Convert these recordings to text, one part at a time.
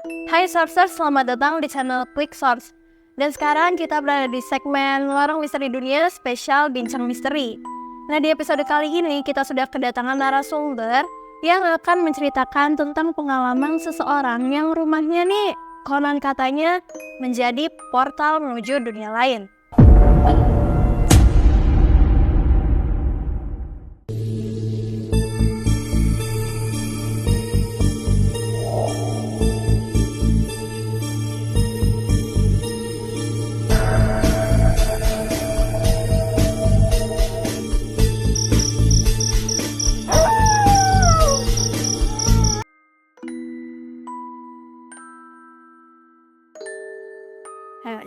Hai Sourcers, selamat datang di channel Quick Source. Dan sekarang kita berada di segmen Lorong Misteri Dunia spesial Bincang Misteri. Nah, di episode kali ini kita sudah kedatangan narasumber yang akan menceritakan tentang pengalaman seseorang yang rumahnya nih konon katanya menjadi portal menuju dunia lain.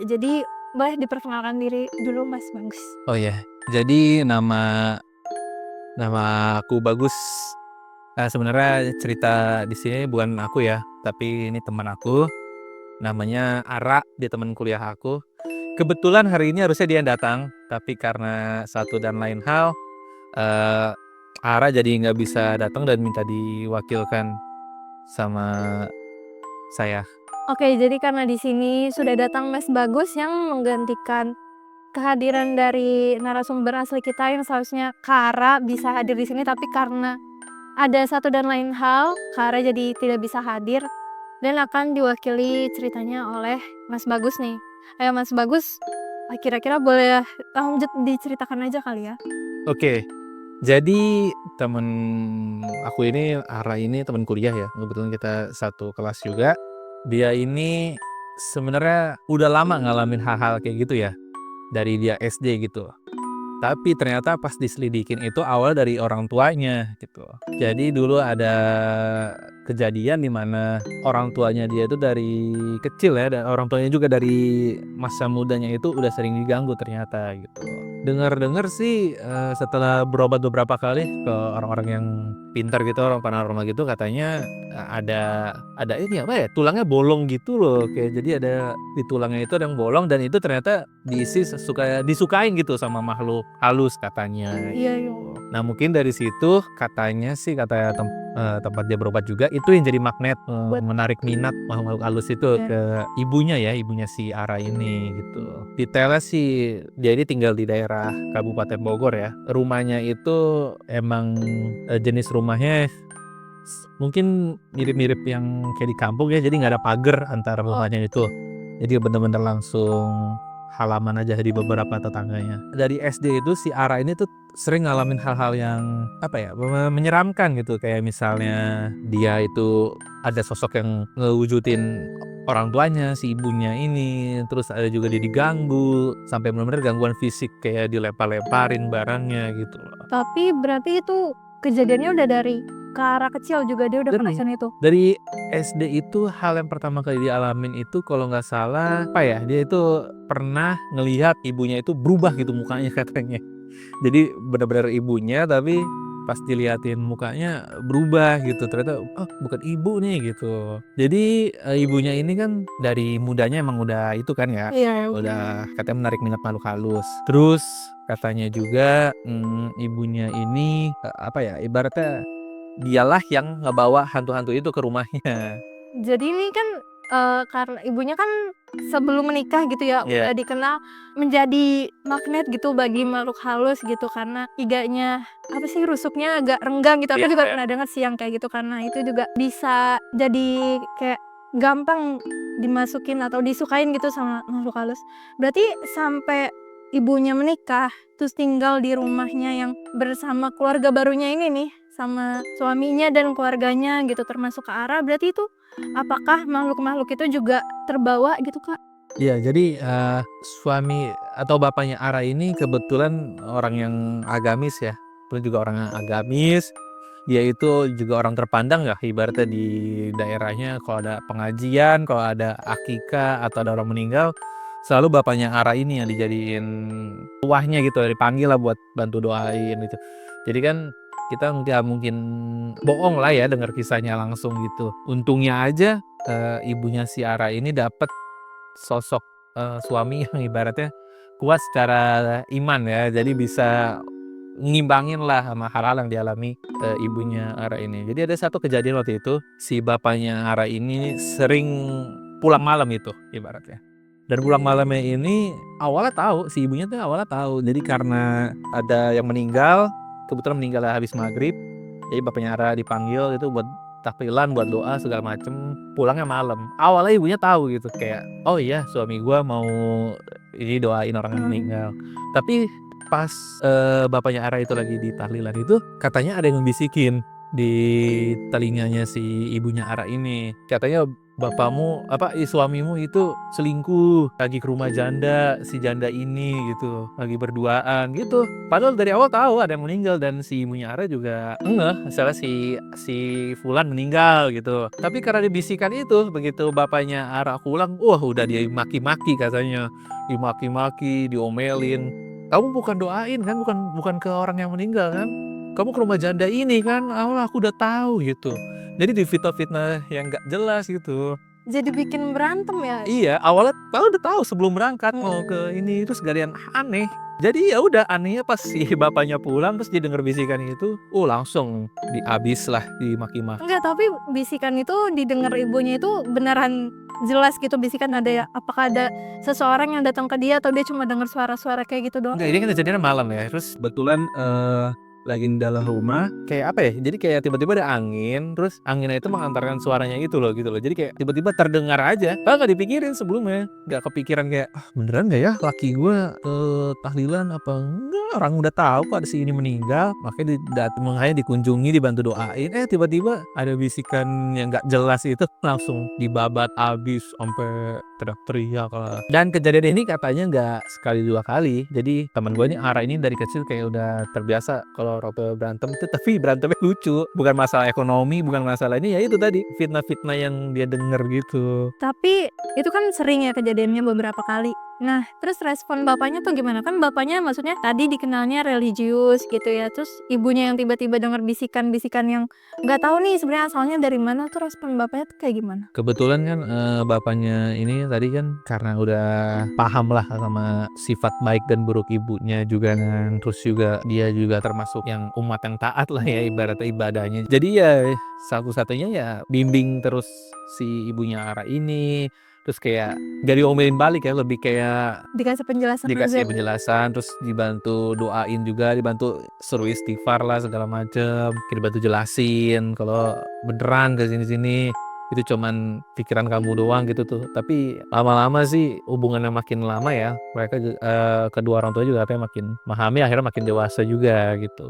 Jadi boleh diperkenalkan diri dulu Mas Bagus. Oh ya, jadi nama aku Bagus. Sebenarnya cerita di sini bukan aku ya, tapi ini teman aku. Namanya Ara, dia teman kuliah aku. Kebetulan hari ini harusnya dia yang datang, tapi karena satu dan lain hal, eh, Ara jadi nggak bisa datang dan minta diwakilkan sama saya. Oke, jadi karena di sini sudah datang Mas Bagus yang menggantikan kehadiran dari narasumber asli kita yang seharusnya Kara bisa hadir di sini, tapi karena ada satu dan lain hal, Kara jadi tidak bisa hadir dan akan diwakili ceritanya oleh Mas Bagus nih. Ayo Mas Bagus, kira-kira boleh lanjut diceritakan aja kali ya? Oke, jadi temen aku ini, Ara ini teman kuliah ya. Kebetulan kita satu kelas juga. Dia ini sebenarnya udah lama ngalamin hal-hal kayak gitu ya. Dari dia SD gitu. Tapi ternyata pas diselidikin itu awal dari orang tuanya gitu. Jadi dulu ada kejadian di mana orang tuanya dia itu dari kecil ya, dan orang tuanya juga dari masa mudanya itu udah sering diganggu ternyata gitu. Dengar-dengar sih setelah berobat beberapa kali ke orang-orang yang pintar gitu, orang paranormal gitu, katanya ada ini apa ya, tulangnya bolong gitu loh, kayak jadi ada di tulangnya itu ada yang bolong dan itu ternyata diisi disukain gitu sama makhluk halus katanya. Iya, iya. Nah mungkin dari situ katanya sih, kata tempat dia berobat juga itu yang jadi magnet, menarik minat makhluk halus itu ke ibunya ya, ibunya si Ara ini gitu. Detailnya sih dia ini tinggal di daerah Kabupaten Bogor ya. Rumahnya itu emang jenis rumahnya mungkin mirip-mirip yang kayak di kampung ya, jadi nggak ada pagar antara rumahnya itu. Jadi bener-bener langsung halaman aja di beberapa tetangganya. Dari SD itu si Ara ini tuh sering ngalamin hal-hal yang apa ya, menyeramkan gitu. Kayak misalnya dia itu ada sosok yang ngewujudin orang tuanya, si ibunya ini. Terus ada juga dia diganggu sampai benar-benar gangguan fisik, kayak dilempar-lemparin barangnya gitu loh. Tapi berarti itu kejadiannya udah dari Kara kecil juga dia udah ngerasain itu? Dari SD itu hal yang pertama kali dialamin itu kalau nggak salah apa ya, dia itu pernah ngelihat ibunya itu berubah gitu mukanya katanya. Jadi benar-benar ibunya, tapi pas diliatin mukanya berubah gitu, ternyata oh bukan ibu nih gitu. Jadi ibunya ini kan dari mudanya emang udah itu kan ya, Iya. udah katanya menarik minat makhluk halus. Terus katanya juga ibunya ini apa ya, ibaratnya dialah yang ngebawa hantu-hantu itu ke rumahnya. Jadi ini kan karena ibunya kan sebelum menikah gitu ya udah dikenal menjadi magnet gitu bagi makhluk halus gitu, karena iganya apa sih, rusuknya agak renggang gitu. Aku juga pernah dengar sih yang kayak gitu, karena itu juga bisa jadi kayak gampang dimasukin atau disukain gitu sama makhluk halus. Berarti sampai ibunya menikah terus tinggal di rumahnya yang bersama keluarga barunya ini nih, sama suaminya dan keluarganya gitu termasuk ke Ara, berarti itu apakah makhluk-makhluk itu juga terbawa gitu, Kak? Iya, jadi suami atau bapaknya Ara ini kebetulan orang yang agamis ya. Dia juga orang yang agamis. Dia itu juga orang terpandang ya, ibaratnya di daerahnya kalau ada pengajian, kalau ada akikah atau ada orang meninggal, selalu bapaknya Ara ini yang dijadiin tuahnya gitu, dipanggil lah buat bantu doain gitu. Jadi kan kita nggak mungkin bohong lah ya dengar kisahnya langsung gitu. Untungnya aja ibunya si Ara ini dapat sosok suami yang ibaratnya kuat secara iman ya, jadi bisa ngimbangin lah sama hal-hal yang dialami ibunya Ara ini. Jadi ada satu kejadian waktu itu, si bapaknya Ara ini sering pulang malam itu ibaratnya. Dan pulang malamnya ini awalnya tahu, si ibunya tuh awalnya tahu. Jadi karena ada yang meninggal, kebetulan meninggal habis maghrib. Jadi bapaknya Ara dipanggil itu buat tahlilan, buat doa segala macem. Pulangnya malam. Awalnya ibunya tahu gitu, kayak oh iya suami gua mau ini doain orang yang meninggal. Tapi pas bapaknya Ara itu lagi di tahlilan itu, katanya ada yang membisikin di telinganya si ibunya Ara ini. Katanya suamimu itu selingkuh, lagi ke rumah janda, si janda ini gitu, lagi berduaan gitu. Padahal dari awal tahu ada yang meninggal dan si ibunya Ara juga ngeh, misalnya si Fulan meninggal gitu. Tapi karena dibisikan itu, begitu bapaknya Ara pulang, wah udah dia maki-maki katanya, dimaki-maki, diomelin. Kamu bukan doain kan, bukan ke orang yang meninggal kan? Kamu ke rumah janda ini kan, aku udah tahu gitu. Jadi difitnah-fitnah yang gak jelas gitu. Jadi bikin berantem ya? Iya, awalnya udah tahu sebelum berangkat mau ke ini, terus gak ada yang aneh. Jadi ya udah anehnya pas si bapaknya pulang terus dia denger bisikan itu, langsung dihabis lah, dimaki-maki. Enggak, tapi bisikan itu didengar ibunya itu beneran jelas gitu bisikan ada ya? Apakah ada seseorang yang datang ke dia atau dia cuma dengar suara-suara kayak gitu doang? Enggak, ini kan kejadiannya malam ya. Terus kebetulan lagi di dalam rumah, kayak apa ya? Jadi kayak tiba-tiba ada angin, terus anginnya itu mengantarkan suaranya itu loh gitu loh. Jadi kayak tiba-tiba terdengar aja. Nggak dipikirin sebelumnya, nggak kepikiran kayak beneran nggak ya laki gue tahlilan apa enggak? Orang udah tahu kok ada si ini meninggal, makanya makanya dikunjungi, dibantu doain. Tiba-tiba ada bisikan yang nggak jelas itu langsung dibabat abis sampai teriak-teriak lah. Dan kejadian ini katanya nggak sekali dua kali. Jadi teman gue ini Ara ini dari kecil kayak udah terbiasa kalau Rope berantem itu, tapi berantemnya lucu, bukan masalah ekonomi, bukan masalah ini, ya itu tadi fitnah-fitnah yang dia denger gitu. Tapi itu kan sering ya kejadiannya beberapa kali. Nah, terus respon bapaknya tuh gimana? Kan bapaknya maksudnya tadi dikenalnya religius gitu ya. Terus ibunya yang tiba-tiba dengar bisikan-bisikan yang nggak tahu nih sebenarnya asalnya dari mana, tuh respon bapaknya tuh kayak gimana? Kebetulan kan bapaknya ini tadi kan karena udah paham lah sama sifat baik dan buruk ibunya juga kan. Terus juga dia juga termasuk yang umat yang taat lah ya ibaratnya ibadahnya. Jadi ya satu-satunya ya bimbing terus si ibunya Ara ini. Terus kayak gak diomelin balik ya, lebih kayak Dikasih penjelasan dikasih aja. penjelasan, terus dibantu doain juga, dibantu suruh istighfar lah segala macem, dibantu jelasin kalau beneran ke sini-sini itu cuman pikiran kamu doang gitu tuh. Tapi lama-lama sih hubungannya makin lama ya, mereka kedua orang tua juga katanya makin memahami, akhirnya makin dewasa juga gitu,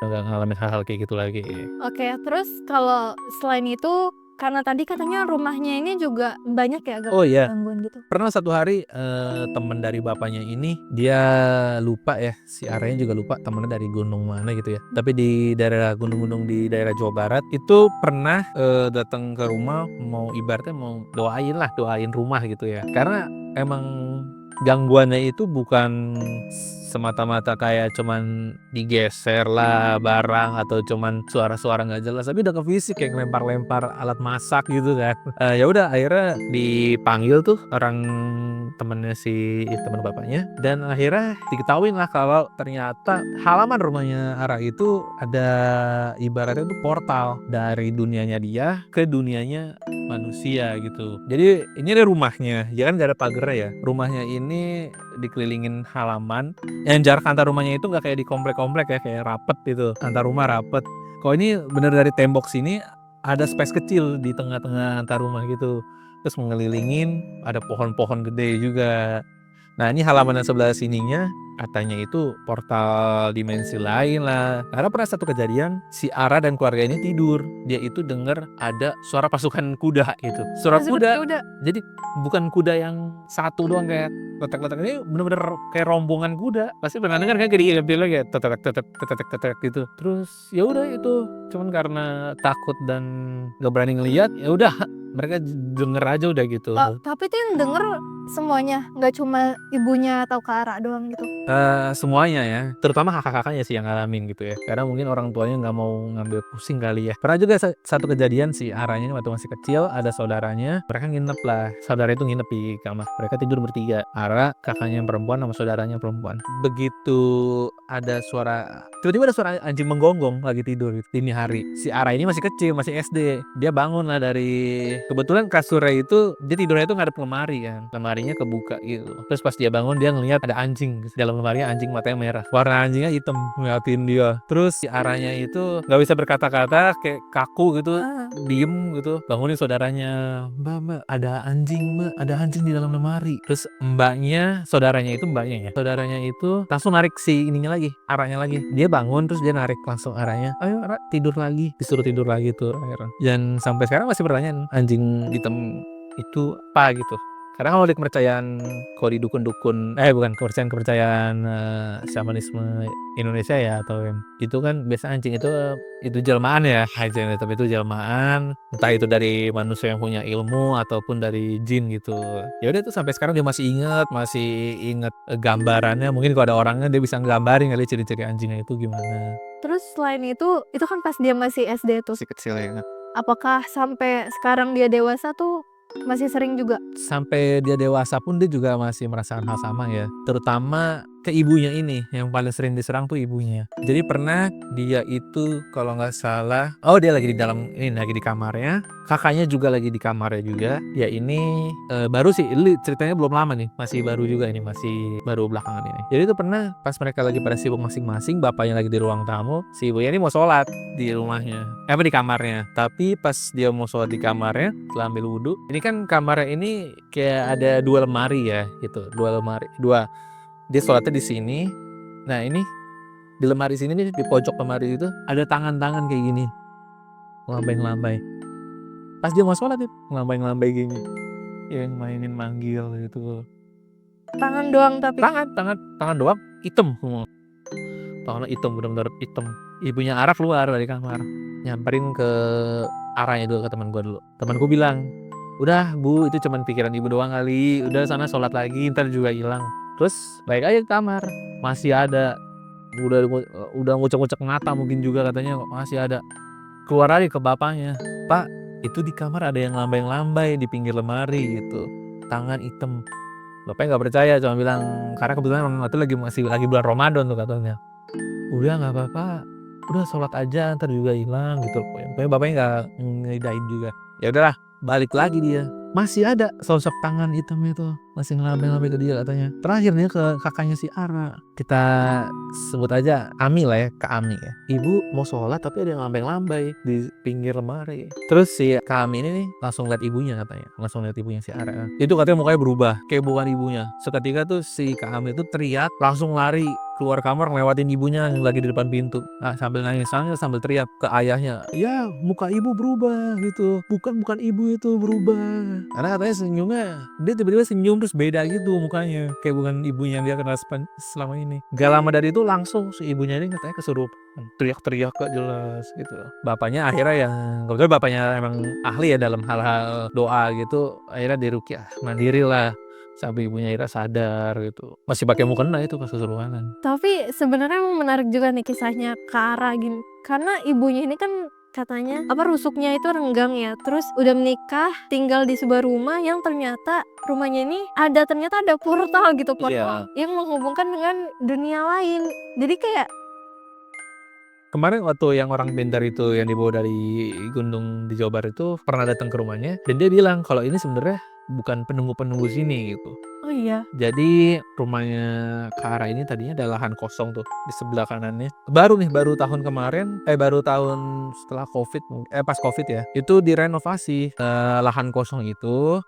nggak ngalamin hal-hal kayak gitu lagi. Oke, terus kalau selain itu karena tadi katanya rumahnya ini juga banyak ya Oh iya, gangguan gitu. pernah satu hari temen dari bapaknya ini dia lupa ya, si Aranya juga lupa temennya dari gunung mana gitu ya. Tapi di daerah gunung-gunung di daerah Jawa Barat itu pernah datang ke rumah mau ibaratnya mau doain rumah gitu ya. Karena emang gangguannya itu bukan semata-mata kayak cuman digeser lah barang atau cuman suara-suara nggak jelas, tapi udah ke fisik kayak lempar-lempar alat masak gitu kan. Ya udah akhirnya dipanggil tuh orang temennya si teman bapaknya, dan akhirnya diketahuin lah kalau ternyata halaman rumahnya Ara itu ada ibaratnya tuh portal dari dunianya dia ke dunianya manusia gitu. Jadi ini ada rumahnya, ya kan gak ada pagarnya ya. Rumahnya ini dikelilingin halaman yang jarak antar rumahnya itu nggak kayak di komplek-komplek ya, kayak rapet gitu, antar rumah rapet. Kalau ini bener dari tembok sini ada space kecil di tengah-tengah antar rumah gitu, terus mengelilingin ada pohon-pohon gede juga. Nah ini halaman yang sebelah sininya katanya itu portal dimensi lain lah. Karena pernah satu kejadian si Ara dan keluarga ini tidur, dia itu denger ada suara pasukan kuda gitu. Suara kuda. Jadi bukan kuda yang satu doang kayak letak-letak, ini bener-bener kayak rombongan kuda. Pasti pernah denger kan kayak dia kayak tetek gitu. Terus ya udah itu cuman karena takut dan gak berani ngelihat, ya udah mereka denger aja udah gitu. Tapi tuh yang denger semuanya, nggak cuma ibunya atau Kara doang gitu? Semuanya ya, terutama kakak-kakaknya sih yang ngalamin gitu ya, karena mungkin orang tuanya nggak mau ngambil pusing kali ya. Pernah juga satu kejadian si Aranya waktu masih kecil, ada saudaranya, mereka nginep lah, saudara itu nginep di kamar, mereka tidur bertiga, Ara, kakaknya yang perempuan sama saudaranya perempuan. Begitu tiba-tiba ada suara anjing menggonggong lagi tidur gitu, dini hari. Si Ara ini masih kecil, masih SD, dia bangun lah kebetulan kasurnya itu, dia tidurnya itu ngadep lemari kan, lemarinya kebuka gitu. Terus pas dia bangun dia ngelihat ada anjing di dalam lemari, anjing matanya merah, warna anjingnya hitam, ngeliatin dia. Terus si Aranya itu nggak bisa berkata-kata, kayak kaku gitu, diem gitu, bangunin saudaranya, mbak ada anjing, mbak ada anjing di dalam lemari. Terus saudaranya itu langsung narik si ininya lagi, Aranya lagi. Dia bangun terus dia narik langsung Aranya, ayo Ara tidur lagi, disuruh tidur lagi tuh akhirnya. Dan sampai sekarang masih pertanyaan anjing hitam itu apa gitu. Karena kalau di kalau di dukun-dukun, bukan kepercayaan shamanisme Indonesia ya, atau itu kan biasa anjing itu jelmaan ya, anjing itu jelmaan, entah itu dari manusia yang punya ilmu ataupun dari jin gitu. Ya udah tuh sampai sekarang dia masih inget gambarannya. Mungkin kalau ada orangnya dia bisa nggambarin kali ciri-ciri anjingnya itu gimana. Terus selain itu kan pas dia masih SD tuh, Si kecil ya. apakah sampai sekarang dia dewasa tuh masih sering juga? Sampai dia dewasa pun dia juga masih merasakan hal sama ya, terutama ke ibunya ini, yang paling sering diserang tuh ibunya. Jadi pernah dia itu kalau nggak salah, dia lagi di kamarnya, kakaknya juga lagi di kamarnya juga. Ya ini baru sih, ini ceritanya belum lama nih, masih baru juga ini, masih baru belakangan ini. Jadi itu pernah pas mereka lagi pada sibuk masing-masing, bapaknya lagi di ruang tamu, si ibunya ini mau sholat di rumahnya, di kamarnya. Tapi pas dia mau sholat di kamarnya, setelah ambil wudhu, ini kan kamarnya ini kayak ada 2 lemari ya gitu, 2 lemari, dia sholatnya di sini. Nah ini di lemari sini nih, di pojok lemari itu ada tangan-tangan kayak gini, ngelambai-ngelambai. Pas dia mau sholat itu ngelambai-ngelambai gini, yang mainin manggil gitu. Tangan doang tapi? Tangan doang, hitam semua. Tangannya hitam, benar-benar hitam. Ibunya Ara keluar dari kamar, nyamperin ke Aranya dulu, ke teman gue dulu. Temanku bilang, udah bu, itu cuman pikiran ibu doang kali, udah sana sholat lagi, ntar juga hilang. Terus balik aja ke kamar, masih ada, udah ngucek-ngucek mata mungkin juga katanya, masih ada. Keluar lagi ke bapaknya, pak itu di kamar ada yang lambai-lambai di pinggir lemari gitu, tangan hitam. Bapaknya nggak percaya, cuma bilang karena kebetulan emang itu masih lagi bulan Ramadan tuh katanya. Udah nggak apa-apa, udah sholat aja ntar juga hilang gitu. Pokoknya bapaknya nggak ngedain juga. Ya udahlah, balik lagi dia, masih ada sosok tangan hitam itu, masih ngelambai-lambai ke dia katanya. Terakhirnya ke kakaknya si Ara, kita sebut aja Ami lah ya, Kak Ami ya. Ibu mau sholat tapi ada yang lambai-lambai di pinggir lemari. Terus si Kak Ami ini nih langsung lihat ibunya katanya, langsung lihat ibunya si Ara. Itu katanya mukanya berubah, kayak bukan ibunya. Seketika tuh si Kak Ami itu teriak, langsung lari keluar kamar, ngelewatin ibunya yang lagi di depan pintu. Nah, sambil nangis, sambil teriak ke ayahnya, ya muka ibu berubah gitu, bukan ibu itu berubah. Karena katanya senyumnya, dia tiba-tiba senyum terus beda gitu mukanya, kayak bukan ibunya yang dia kenal selama ini. Gak lama dari itu langsung si ibunya ini katanya kesurupan, teriak-teriak gak jelas gitu. Bapaknya akhirnya kebetulan bapaknya emang ahli ya dalam hal-hal doa gitu, akhirnya diruqyah mandiri lah sampai ibunya akhirnya sadar gitu. Masih pakai mukena itu pas kesurupanan. Tapi sebenarnya menarik juga nih kisahnya Kara gini, karena ibunya ini kan katanya rusuknya itu renggang ya, terus udah menikah, tinggal di sebuah rumah yang ternyata rumahnya ini ternyata ada portal gitu, portal yang menghubungkan dengan dunia lain. Jadi kayak kemarin waktu yang orang Bendar itu yang dibawa dari gunung di Jawa Barat itu pernah datang ke rumahnya, dan dia bilang kalau ini sebenarnya bukan penunggu sini gitu. oh iya, Jadi rumahnya Kak Ara ini tadinya ada lahan kosong tuh di sebelah kanannya. Baru tahun kemarin, baru tahun setelah pas Covid ya, itu direnovasi. Lahan kosong itu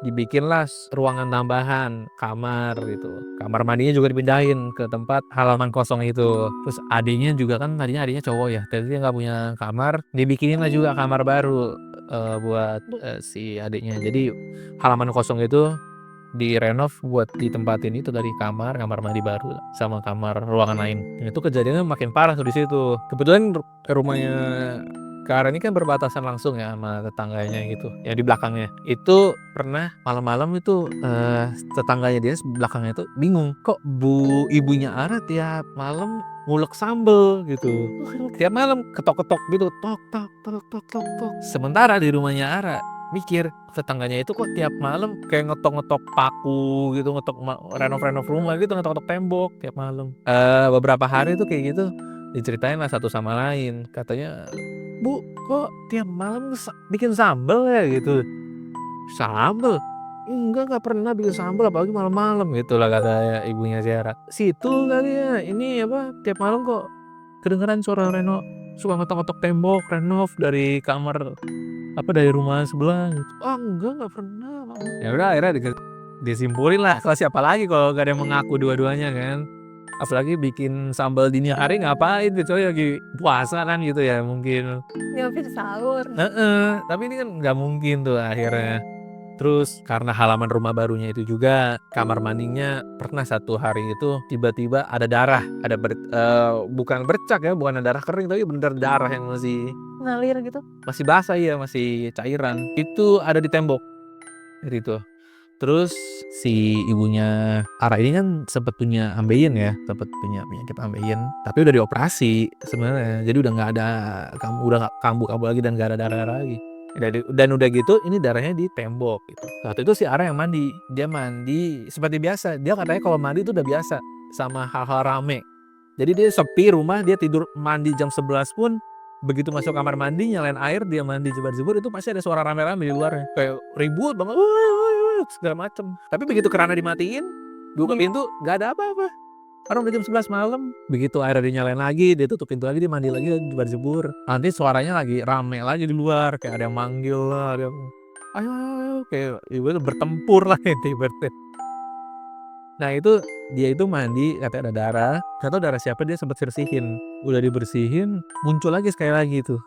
dibikinlah ruangan tambahan, kamar gitu. Kamar mandinya juga dipindahin ke tempat halaman kosong itu. Terus adiknya juga kan, tadinya adiknya cowok ya, tadi dia nggak punya kamar, dibikinin lah juga kamar baru buat si adiknya. Jadi halaman kosong itu direnov buat ditempatin itu dari kamar mandi baru sama kamar ruangan lain. Dan itu kejadiannya makin parah tuh di situ. Kebetulan rumahnya Kak Ara ini kan berbatasan langsung ya sama tetangganya gitu, ya di belakangnya. Itu pernah malam-malam itu tetangganya dia belakangnya itu bingung, kok ibunya Ara tiap malam ngulek sambel gitu. Tiap malam ketok-ketok gitu, tok tok tok tok tok tok. Sementara di rumahnya Ara mikir tetangganya itu kok tiap malam kayak ngetok-ngetok paku gitu, ngetok renov-renov rumah gitu, ngetok-ngetok tembok tiap malam. Beberapa hari tuh kayak gitu diceritain lah satu sama lain. Katanya, "Bu, kok tiap malam bikin sambel ya?" gitu. "Sambel? Enggak pernah bikin sambel apalagi malam-malam," gitulah kata ibunya Ziara. "Situ kali ya, ini apa, tiap malam kok kedengeran suara suka ngetok-ngetok tembok renov dari kamar dari rumah sebelah gitu." "Oh enggak pernah, Mama." Ya udah akhirnya disimpulin lah, kalau siapa lagi kalau gak ada yang mengaku dua-duanya kan. Apalagi bikin sambal dini hari ngapain kecuali lagi puasa kan gitu ya mungkin. Nyopir sahur. Heeh, tapi ini kan nggak mungkin tuh akhirnya. Terus karena halaman rumah barunya itu juga kamar mandinya pernah satu hari itu tiba-tiba ada darah, bukan bercak ya, bukan darah kering tapi bener darah yang Ngalir gitu. masih basah ya, masih cairan. Itu ada di tembok gitu. Terus si ibunya Ara ini kan sempat punya ambeien ya, sempat punya penyakit ambeien, tapi udah dioperasi sebenarnya. Jadi udah nggak ada udah nggak kambuh-kambuh lagi dan nggak ada darah lagi. Dan udah gitu ini darahnya di tembok gitu. Saat itu si Ara yang mandi, dia mandi seperti biasa. Dia katanya kalau mandi itu udah biasa sama hal-hal rame. Jadi dia sepi rumah, dia tidur mandi jam 11 pun begitu masuk kamar mandi nyalain air dia mandi jebar-jebur itu pasti ada suara rame-rame di luarnya kayak ribut banget segala macem. Tapi begitu kerana dimatiin buka pintu nggak ada apa-apa. Orang udah jam 11 malam. Begitu airnya dinyalain lagi dia tutup pintu lagi dia mandi lagi jebar-jebur. Nanti suaranya lagi rame lagi di luar kayak ada yang manggil lah, ada yang ayo kayak ibu bertempur lah ibaratnya. Nah itu dia itu mandi katanya ada darah, nggak tahu darah siapa dia sempat bersihin. Udah dibersihin muncul lagi sekali lagi tuh.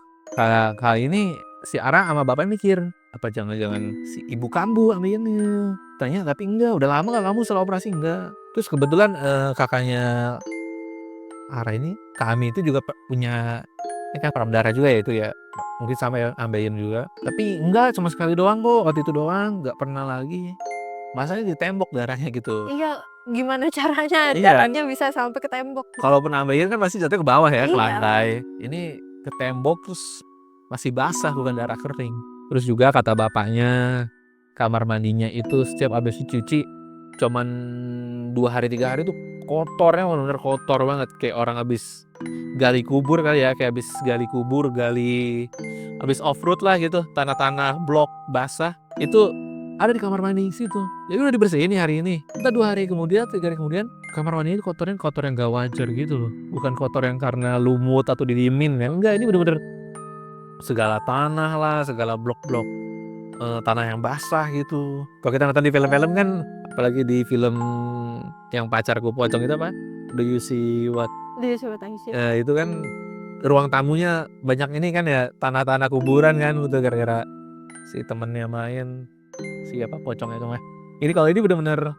Kali ini si Ara sama bapaknya mikir apa jangan-jangan si ibu kambuh ambilnya. Tanya tapi enggak, udah lama gak kamu setelah operasi enggak. Terus kebetulan kakaknya Ara ini kami itu juga punya ini kan param darah juga ya itu ya. Mungkin sama ya ambeien juga. Tapi enggak cuma sekali doang kok waktu itu doang, nggak pernah lagi. Masanya di tembok darahnya gitu. Iya, gimana caranya Iya. darahnya bisa sampai ke tembok? Kalaupun ambeien kan pasti jatuhnya ke bawah ya, ke Iya. lantai. Ini ke tembok terus masih basah bukan darah kering. Terus juga kata bapaknya kamar mandinya itu setiap habis dicuci cuman 2 hari 3 hari tuh kotornya bener-bener kotor banget kayak orang habis gali kubur kali ya, kayak habis gali kubur, habis off road lah gitu, tanah-tanah blok basah itu ada di kamar mandi situ. Jadi udah dibersihin nih hari ini. Entah 2 hari kemudian, 3 hari kemudian kamar mandi itu kotornya kotor yang gak wajar gitu loh. Bukan kotor yang karena lumut atau didiemin ya. Enggak, ini bener-bener segala tanah lah, segala blok-blok tanah yang basah gitu. Kalau kita nonton di film-film kan, apalagi di film yang Pacarku Pocong itu apa? Do You See What? Dia coba tanya sih. Itu kan ruang tamunya banyak ini kan ya, tanah-tanah kuburan kan gitu gara-gara si temennya main siapa pocongnya itu mah. Ini kalau ini bener-bener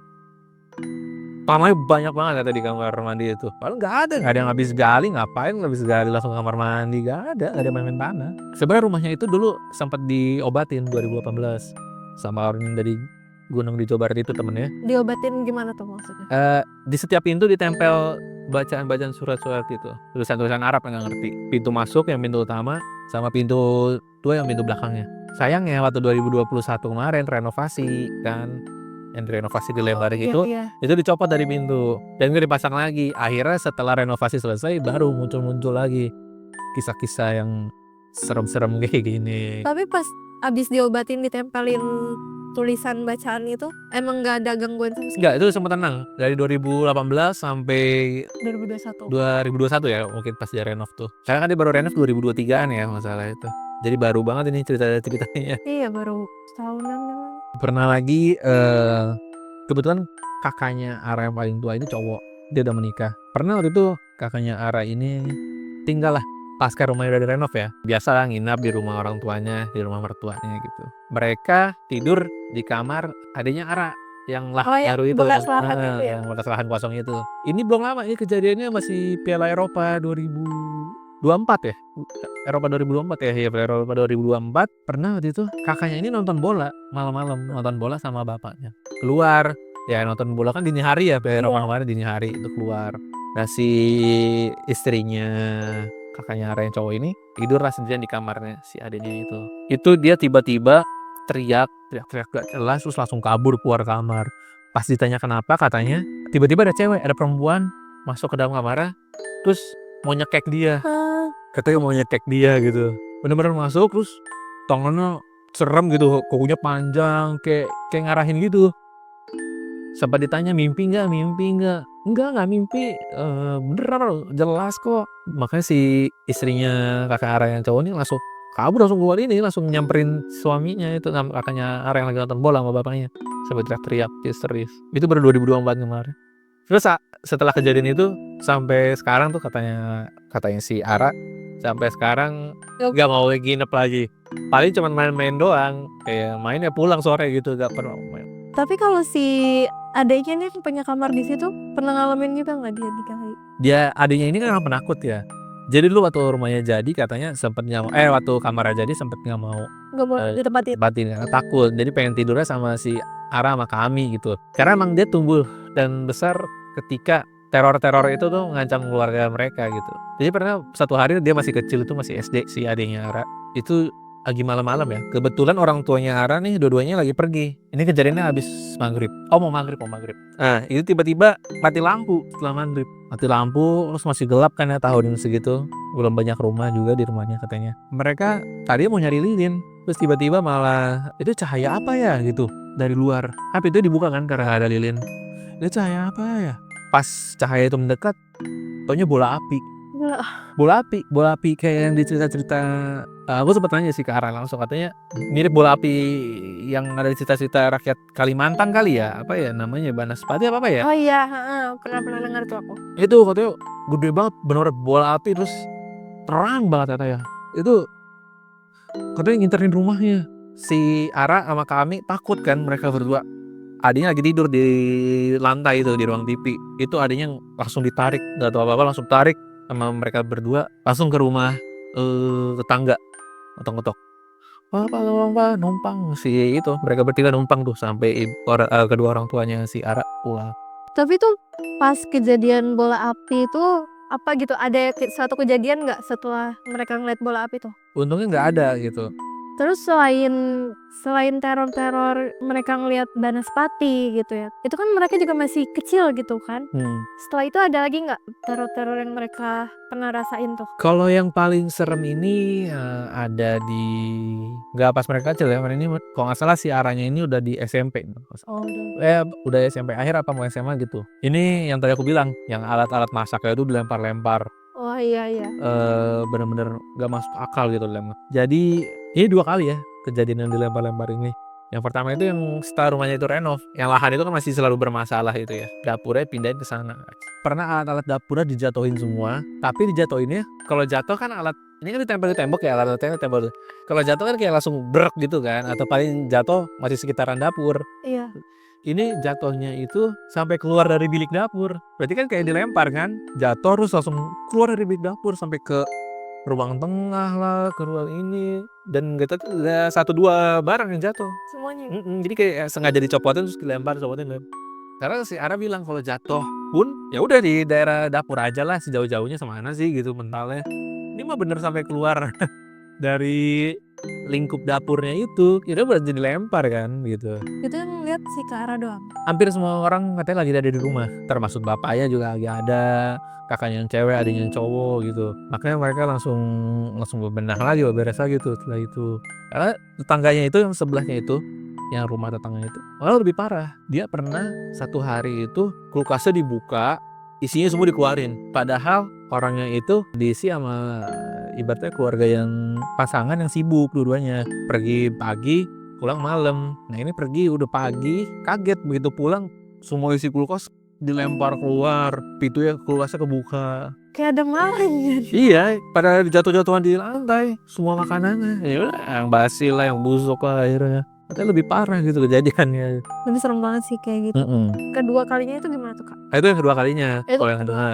tanahnya banyak banget kata di kamar mandi itu. Padahal nggak ada yang habis gali, ngapain habis gali langsung ke kamar mandi, nggak ada main-main tanah. Sebenarnya rumahnya itu dulu sempat diobatin 2018 sama orang dari gunung di Jawa Barat itu temennya. Diobatin gimana tuh maksudnya? Di setiap pintu ditempel bacaan-bacaan surat-surat itu, tulisan-tulisan Arab yang nggak ngerti. Pintu masuk yang pintu utama sama pintu 2 yang pintu belakangnya. Sayangnya waktu 2021 kemarin renovasi kan, yang direnovasi dilebarin Iya. itu dicopot dari pintu dan itu dipasang lagi. Akhirnya setelah renovasi selesai baru muncul lagi kisah-kisah yang serem-serem kayak gini. Tapi pas abis diobatin ditempelin tulisan bacaan itu emang nggak ada gangguan sama sekali? Enggak, itu sempat tenang dari 2018 sampai 2021. 2021 ya mungkin pas dia renov tuh. Sekarang kan dia baru renov 2023an ya masalah itu. Jadi baru banget ini ceritanya. Iya baru setahunan memang. Pernah lagi kebetulan kakaknya Ara yang paling tua ini cowok, dia udah menikah. Pernah waktu itu kakaknya Ara ini tinggal lah pasca rumahnya udah direnov ya. Biasa lah nginap di rumah orang tuanya, di rumah mertuanya gitu. Mereka tidur di kamar adiknya Ara yang baru itu bekas lahan itu ya? yang bekas lahan kosong itu. Ini belum lama, ini kejadiannya masih Piala Eropa 2000 24 ya? Eropa 2024 ya? Iya, Eropa 2024 pernah waktu itu kakaknya ini nonton bola malam-malam, nonton bola sama bapaknya. Keluar, ya nonton bola kan dini hari ya, Eropa kemarin dini hari itu keluar. Nah si istrinya kakaknya Ara yang cowok ini tidur lah sendirian di kamarnya si adiknya itu. Itu dia tiba-tiba teriak-teriak gak jelas terus langsung kabur keluar kamar. Pas ditanya kenapa, katanya tiba-tiba ada cewek, ada perempuan masuk ke dalam kamarnya terus mau nyekek dia. Katanya mau nyekek dia gitu. Bener-bener masuk terus tangannya serem gitu, kukunya panjang kayak ngarahin gitu. Sempat ditanya mimpi nggak, enggak mimpi, bener jelas kok. Makanya si istrinya kakak Ara yang cowok ini langsung kabur, langsung keluar ini, langsung nyamperin suaminya itu, kakaknya Ara yang lagi nonton bola sama bapaknya, sampai teriak-teriak histeris. Itu baru 2024 kemarin. Terus setelah kejadian itu sampai sekarang tuh katanya si Ara sampai sekarang nggak mau nginep lagi, paling cuma main-main doang, kayak main ya pulang sore gitu, nggak pernah main. Tapi kalau si adiknya ini punya kamar di situ, pernah ngalamin juga nggak dia dikali? Dia adiknya ini kan orang penakut ya. Jadi dulu waktu rumahnya jadi katanya sempet nggak mau, waktu kamarnya jadi sempet nggak mau Nggak mau ditempatin? tempatin karena takut. Jadi pengen tidurnya sama si Ara sama kami gitu. Karena emang dia tumbuh dan besar ketika teror-teror itu tuh ngancam keluarga mereka gitu. Jadi pernah satu hari dia masih kecil, itu masih SD si adiknya Ara. Itu lagi malam-malam ya. Kebetulan orang tuanya Ara nih dua-duanya lagi pergi. Ini kejadiannya habis maghrib. Mau maghrib. Nah itu tiba-tiba mati lampu setelah maghrib. Mati lampu terus masih gelap kan ya, tahun segitu. Belum banyak rumah juga di rumahnya katanya. Mereka tadi mau nyari lilin. Terus tiba-tiba malah itu cahaya apa ya gitu dari luar. Tapi itu dibuka kan karena ada lilin. Itu cahaya apa ya? Pas cahaya itu mendekat, taunya bola api. Bola api kayak yang di cerita-cerita. Aku sempat tanya sih ke Ara langsung, katanya mirip bola api yang ada di cerita-cerita rakyat Kalimantan kali ya, apa ya namanya, Banaspati apa ya? Oh iya, pernah dengar tuh aku. Itu katanya gede banget, bener bola api terus terang banget katanya. Itu katanya nginterin rumahnya. Si Ara sama kami takut kan, mereka berdua. Adiknya lagi tidur di lantai itu di ruang TV. Itu adiknya langsung ditarik, nggak tahu apa-apa, langsung tarik sama mereka berdua langsung ke rumah tetangga, ngetok-ngetok. Pak, numpang si itu. Mereka bertiga numpang tuh sampai kedua orang tuanya si Ara pulang. Tapi tuh pas kejadian bola api itu apa gitu, ada suatu kejadian nggak setelah mereka ngeliat bola api tuh? Untungnya nggak ada gitu. Terus selain teror-teror mereka ngelihat Banaspati gitu ya, itu kan mereka juga masih kecil gitu kan. Setelah itu ada lagi nggak teror-teror yang mereka pernah rasain tuh? Kalau yang paling serem ini ada di, nggak pas mereka kecil ya, ini kalau nggak salah si Aranya ini udah di SMP. Oh, udah. Udah SMP akhir apa mau SMA gitu. Ini yang tadi aku bilang, yang alat-alat masaknya itu dilempar-lempar. Oh iya. Bener-bener gak masuk akal gitu dilempar. Jadi ini 2 kali ya kejadian yang dilempar-lempar ini. Yang pertama itu yang setelah rumahnya itu renov, yang lahan itu kan masih selalu bermasalah itu ya. Dapurnya pindahin ke sana. Pernah alat-alat dapurnya dijatuhin semua, tapi dijatuhinnya kalau jatuh kan alat ini kan ditempel di tembok ya, alat-alatnya ditempel. Kalau jatuh kan kayak langsung brek gitu kan, atau paling jatuh masih sekitaran dapur. Iya. Ini jatuhnya itu sampai keluar dari bilik dapur. Berarti kan kayak dilempar kan, jatuh terus langsung keluar dari bilik dapur sampai ke ruang tengah lah, ke ruang ini, dan gak tahu ada 1-2 barang yang jatuh Semuanya. jadi kayak sengaja dicopotin terus dilempar. Karena si Ara bilang kalau jatuh pun ya udah di daerah dapur aja lah, sejauh-jauhnya semana sih gitu mentalnya. Ini mah bener sampai keluar dari lingkup dapurnya itu, kira berarti dilempar kan gitu. Itu yang lihat si Kara doang. Hampir semua orang katanya lagi ada di rumah, termasuk bapaknya juga lagi ada, kakaknya yang cewek, adiknya yang cowok gitu. Makanya mereka langsung bebenah lagi, beres lagi tuh setelah itu. Karena tetangganya itu yang sebelahnya itu, yang rumah tetangganya itu malah lebih parah. Dia pernah satu hari itu kulkasnya dibuka, isinya semua dikeluarin. Padahal orangnya itu diisi sama ibaratnya keluarga yang pasangan yang sibuk dua-duanya, pergi pagi pulang malam. Nah ini pergi udah pagi, kaget begitu pulang semua isi kulkas dilempar keluar, pintunya kulkasnya kebuka. Kayak ada maling ya. Iya, pada jatuh-jatuhan di lantai semua makanannya. Ya udah, yang basi lah, yang busuk lah akhirnya. katanya lebih parah gitu kejadiannya. Lebih serem banget sih kayak gitu. Kedua kalinya itu gimana tuh, Kak? Itu yang kedua kalinya. Itu Kalau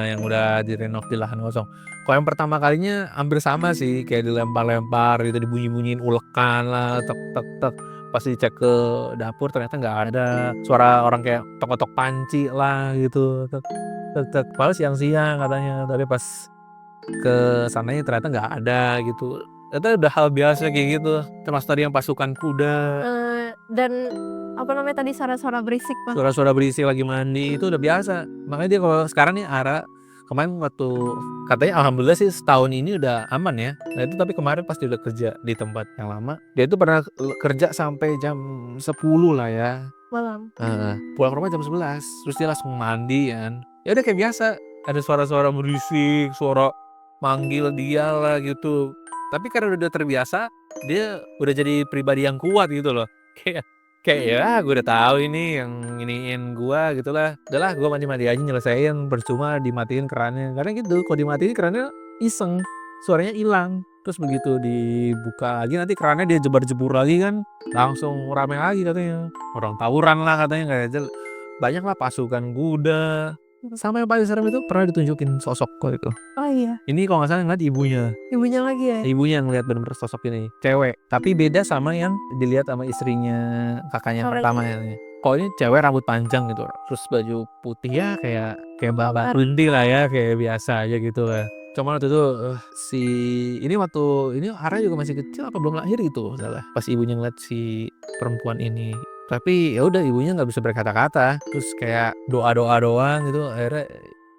yang udah direnov di lahan kosong. Kalau yang pertama kalinya hampir sama sih, kayak dilempar-lempar gitu, dibunyi-bunyiin ulekan lah, tek tek tek. Pas dicek ke dapur ternyata nggak ada suara orang kayak tok-tok panci lah gitu. Tek tek tek. Padahal siang-siang katanya, tapi pas ke sananya ternyata nggak ada gitu. Ternyata udah hal biasa kayak gitu. Termasuk tadi yang pasukan kuda, dan apa namanya tadi suara-suara berisik, Bang. suara-suara berisik lagi mandi itu udah biasa. Makanya dia kalau sekarang nih kemarin waktu katanya alhamdulillah sih setahun ini udah aman ya. Nah itu tapi kemarin pas dia udah kerja di tempat yang lama, dia itu pernah kerja sampai jam 10 lah ya. Malam. Pulang ke rumah jam 11, terus dia langsung mandi kan. Ya udah kayak biasa, ada suara-suara berisik, suara manggil dia lah gitu. Tapi karena udah terbiasa, dia udah jadi pribadi yang kuat gitu loh. Kayak ya gue udah tahu ini yang iniin gue gitu lah. Udahlah gue mandi-mandi aja nyelesain, percuma dimatiin kerannya. Karena gitu, kalau dimatiin kerannya iseng, suaranya hilang. Terus begitu dibuka lagi nanti kerannya dia jebar-jebur lagi kan, langsung rame lagi katanya. Orang tawuran lah katanya, kayak banyak lah pasukan kuda. Sama yang paling serem itu pernah ditunjukin sosok kok itu. Oh iya, Ini kalau nggak salah ngeliat ibunya. ibunya lagi ya? Ibunya yang ngeliat bener-bener sosok ini. Cewek. Tapi beda sama yang dilihat sama istrinya kakaknya yang Orang- pertama ya. Kalau ini cewek rambut panjang gitu. Terus baju putih ya kayak Mbak Runti lah ya. Kayak biasa aja gitu lah. Cuma waktu itu ini Ara juga masih kecil apa belum lahir gitu salah. Pas ibunya ngeliat si perempuan ini. Tapi ya udah ibunya nggak bisa berkata-kata. Terus kayak doa-doa doang gitu. Akhirnya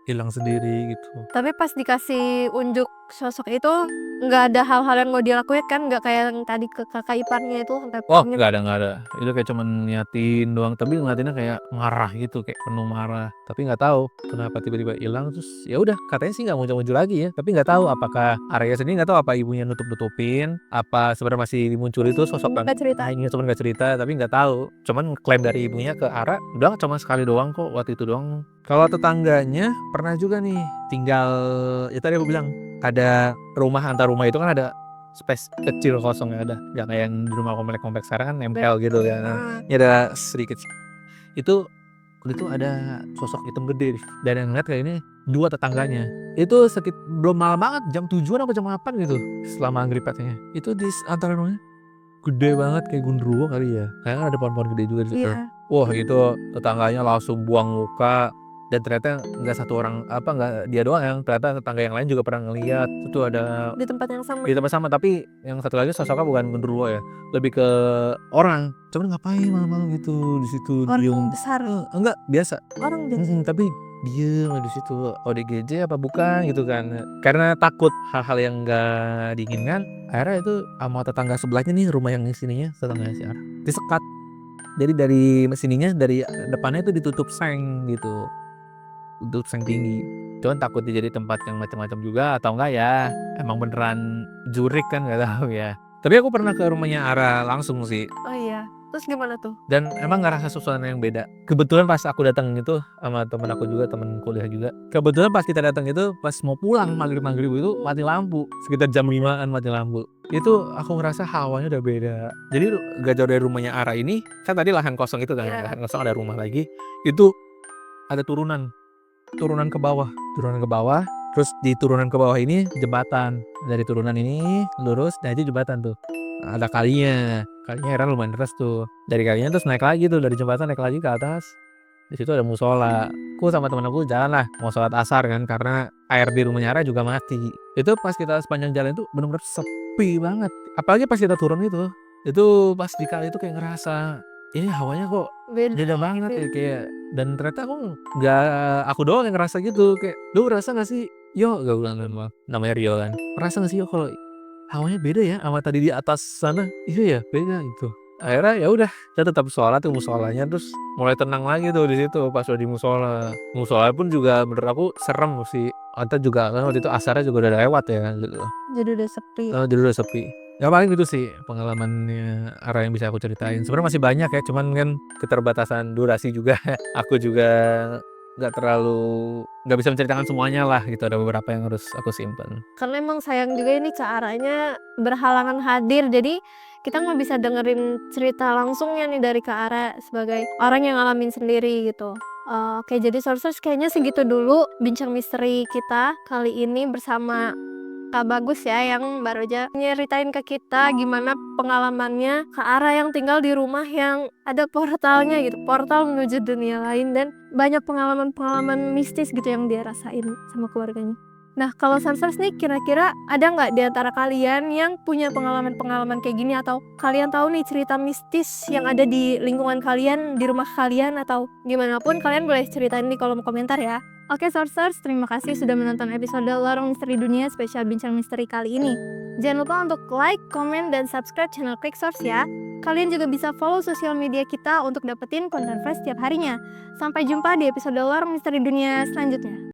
hilang sendiri gitu. Tapi pas dikasih unjuk sosok itu nggak ada hal-hal yang mau dilakuin kan, nggak kayak yang tadi ke kakak iparnya itu sampai Oh pulangnya. nggak ada. Itu kayak cuman niatin doang. Tapi ngeliatinnya kayak marah gitu, kayak penuh marah. Tapi nggak tahu kenapa tiba-tiba hilang. Terus ya udah katanya sih nggak muncul-muncul lagi ya. Tapi nggak tahu apakah Arya sendiri nggak tahu apa ibunya nutup-nutupin. Apa sebenarnya masih muncul itu sosok kan? Nggak cerita. Ini cuma nggak cerita. Tapi nggak tahu. Cuman klaim dari ibunya ke Ara udah cuma sekali doang kok waktu itu doang. Kalau tetangganya pernah juga nih tinggal. Ya tadi aku bilang ada rumah, antar rumah itu kan ada space kecil kosong ya, ada nggak kayak yang di rumah komplek-komplek sekarang kan nempel gitu ya. Ini ada sedikit itu ada sosok hitam gede dan yang ngeliat kayak ini dua tetangganya itu belum malam banget jam 7-an apa jam 8 gitu setelah maghrib katanya itu di antara rumahnya gede banget kayak gundurwo kali ya, kayaknya ada pohon-pohon gede juga di situ. Iya. Wah itu tetangganya langsung buang muka. Dan ternyata nggak satu orang nggak dia doang yang ternyata tetangga yang lain juga pernah ngeliat itu ada Di tempat yang sama. di tempat sama, tapi yang satu lagi sosoknya bukan genderuwo ya, lebih ke orang. Cuman ngapain malam-malam gitu di situ Orang diem? besar. Enggak biasa. Orang biasa. Tapi diem di situ. ODGJ apa bukan gitu kan? Karena takut hal-hal yang nggak diinginkan. Akhirnya itu sama tetangga sebelahnya nih, rumah yang di sininya tetangga si Ara disekat. Jadi dari sininya dari depannya itu ditutup seng gitu. Tutup seng tinggi. Cuman takut dia jadi tempat yang macam-macam juga atau enggak ya emang beneran jurik kan nggak tahu ya. Tapi aku pernah ke rumahnya Ara langsung sih Oh iya. Terus gimana tuh? dan emang ngerasa suasana yang beda. Kebetulan pas aku datang itu sama temen aku juga, temen kuliah juga. Kebetulan pas kita datang itu pas mau pulang maghrib itu mati lampu sekitar jam 5-an mati lampu. Itu aku ngerasa hawanya udah beda. Jadi gak jauh dari rumahnya Ara ini kan tadi lahan kosong itu kan, lahan kosong ada rumah lagi. Itu ada turunan ke bawah, terus di turunan ke bawah ini jembatan, dari turunan ini lurus, nah itu jembatan tuh ada kalinya era lumayan deras tuh, dari kalinya terus naik lagi tuh dari jembatan naik lagi ke atas, di situ ada musola. Aku sama temen aku jalan lah mau sholat asar kan karena air di rumahnya Ara juga mati. Itu pas kita sepanjang jalan itu benar-benar sepi banget, apalagi pas kita turun itu pas di kali itu kayak ngerasa ini hawanya kok beda banget ya, kayak. Dan ternyata aku doang yang ngerasa gitu, kayak lu ngerasa gak sih yo, gak bilang namanya Rio kan, ngerasa gak sih yo kalau hawanya beda ya sama tadi di atas sana? Iya ya beda itu. Akhirnya ya udah kita tetap sholat tuh musolanya, terus mulai tenang lagi tuh di situ pas udah di musola pun juga menurut aku serem sih. Atau juga kan waktu itu asarnya juga udah lewat ya gitu. Jadi udah sepi. Jadi udah sepi. Ya paling gitu sih pengalamannya Ara yang bisa aku ceritain. Sebenarnya masih banyak ya, cuman kan keterbatasan durasi juga. Aku juga nggak bisa menceritakan semuanya lah gitu. Ada beberapa yang harus aku simpan. Karena emang sayang juga ini Kak Aranya berhalangan hadir, jadi kita nggak bisa dengerin cerita langsungnya nih dari Kak Ara sebagai orang yang ngalamin sendiri gitu. Oke, jadi sources kayaknya segitu dulu bincang misteri kita kali ini bersama Kak Bagus ya, yang baru aja nyeritain ke kita gimana pengalamannya Kak Ara yang tinggal di rumah yang ada portalnya gitu, portal menuju dunia lain, dan banyak pengalaman-pengalaman mistis gitu yang dia rasain sama keluarganya. Nah, kalau Sarsers nih kira-kira ada nggak di antara kalian yang punya pengalaman-pengalaman kayak gini, atau kalian tahu nih cerita mistis yang ada di lingkungan kalian, di rumah kalian, atau gimana pun kalian boleh ceritain di kolom komentar ya. Oke Sourcers, terima kasih sudah menonton episode Lorong Misteri Dunia spesial Bincang Misteri kali ini. Jangan lupa untuk like, komen, dan subscribe channel Quick Source ya. Kalian juga bisa follow sosial media kita untuk dapetin konten fresh setiap harinya. Sampai jumpa di episode Lorong Misteri Dunia selanjutnya.